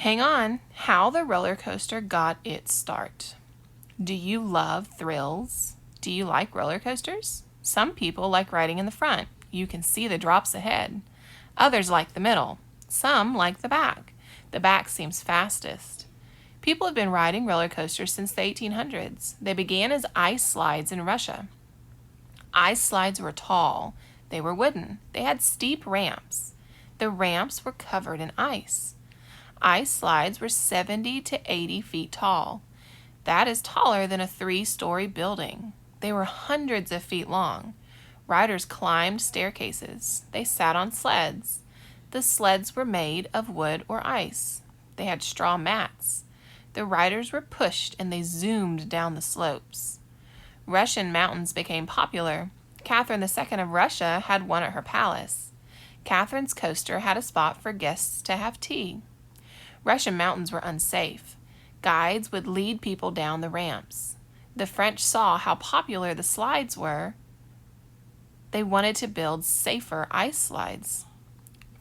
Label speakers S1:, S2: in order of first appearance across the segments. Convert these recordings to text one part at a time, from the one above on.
S1: Hang on, how the roller coaster got its start. Do you love thrills? Do you like roller coasters? Some people like riding in the front. You can see the drops ahead. Others like the middle. Some like the back. The back seems fastest. People have been riding roller coasters since the 1800s. They began as ice slides in Russia. Ice slides were tall. They were wooden. They had steep ramps. The ramps were covered in ice. Ice slides were 70 to 80 feet tall. That is taller than a 3-story building. They were hundreds of feet long. Riders climbed staircases. They sat on sleds. The sleds were made of wood or ice. They had straw mats. The riders were pushed and they zoomed down the slopes. Russian mountains became popular. Catherine II of Russia had one at her palace. Catherine's coaster had a spot for guests to have tea. Russian mountains were unsafe. Guides would lead people down the ramps. The French saw how popular the slides were. They wanted to build safer ice slides.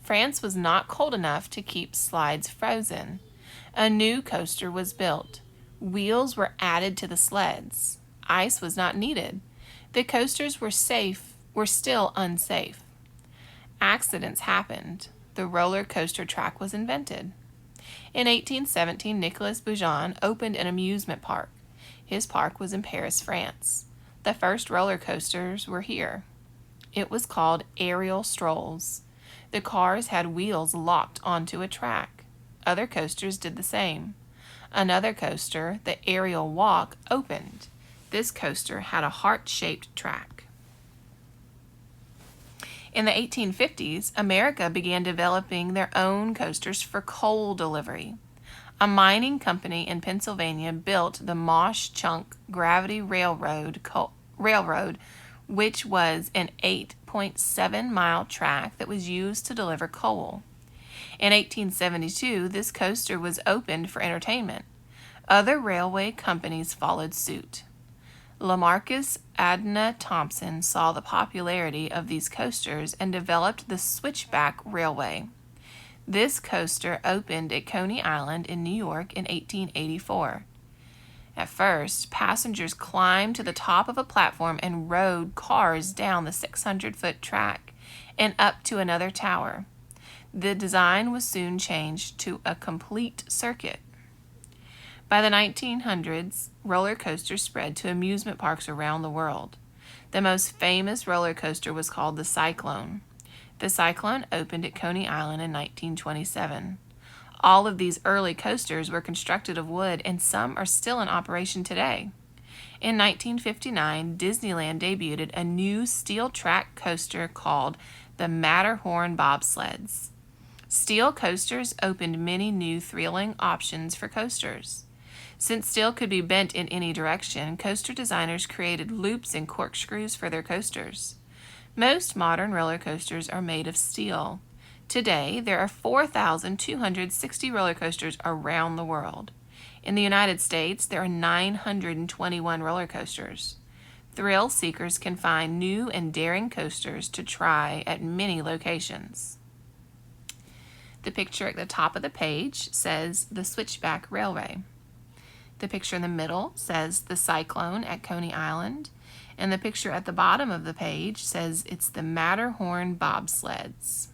S1: France was not cold enough to keep slides frozen. A new coaster was built. Wheels were added to the sleds. Ice was not needed. The coasters were still unsafe. Accidents happened. The roller coaster track was invented. In 1817, Nicolas Bougon opened an amusement park. His park was in Paris, France. The first roller coasters were here. It was called aerial strolls. The cars had wheels locked onto a track. Other coasters did the same. Another coaster, the aerial walk, opened. This coaster had a heart-shaped track. In the 1850s, America began developing their own coasters for coal delivery. A mining company in Pennsylvania built the Mosh Chunk Gravity Railroad, which was an 8.7-mile track that was used to deliver coal. In 1872, this coaster was opened for entertainment. Other railway companies followed suit. Lamarcus Adna Thompson saw the popularity of these coasters and developed the Switchback Railway. This coaster opened at Coney Island in New York in 1884. At first, passengers climbed to the top of a platform and rode cars down the 600-foot track and up to another tower. The design was soon changed to a complete circuit. By the 1900s, roller coasters spread to amusement parks around the world. The most famous roller coaster was called the Cyclone. The Cyclone opened at Coney Island in 1927. All of these early coasters were constructed of wood, and some are still in operation today. In 1959, Disneyland debuted a new steel track coaster called the Matterhorn Bobsleds. Steel coasters opened many new thrilling options for coasters. Since steel could be bent in any direction, coaster designers created loops and corkscrews for their coasters. Most modern roller coasters are made of steel. Today, there are 4,260 roller coasters around the world. In the United States, there are 921 roller coasters. Thrill seekers can find new and daring coasters to try at many locations. The picture at the top of the page says the Switchback Railway. The picture in the middle says the Cyclone at Coney Island, and the picture at the bottom of the page says it's the Matterhorn Bobsleds.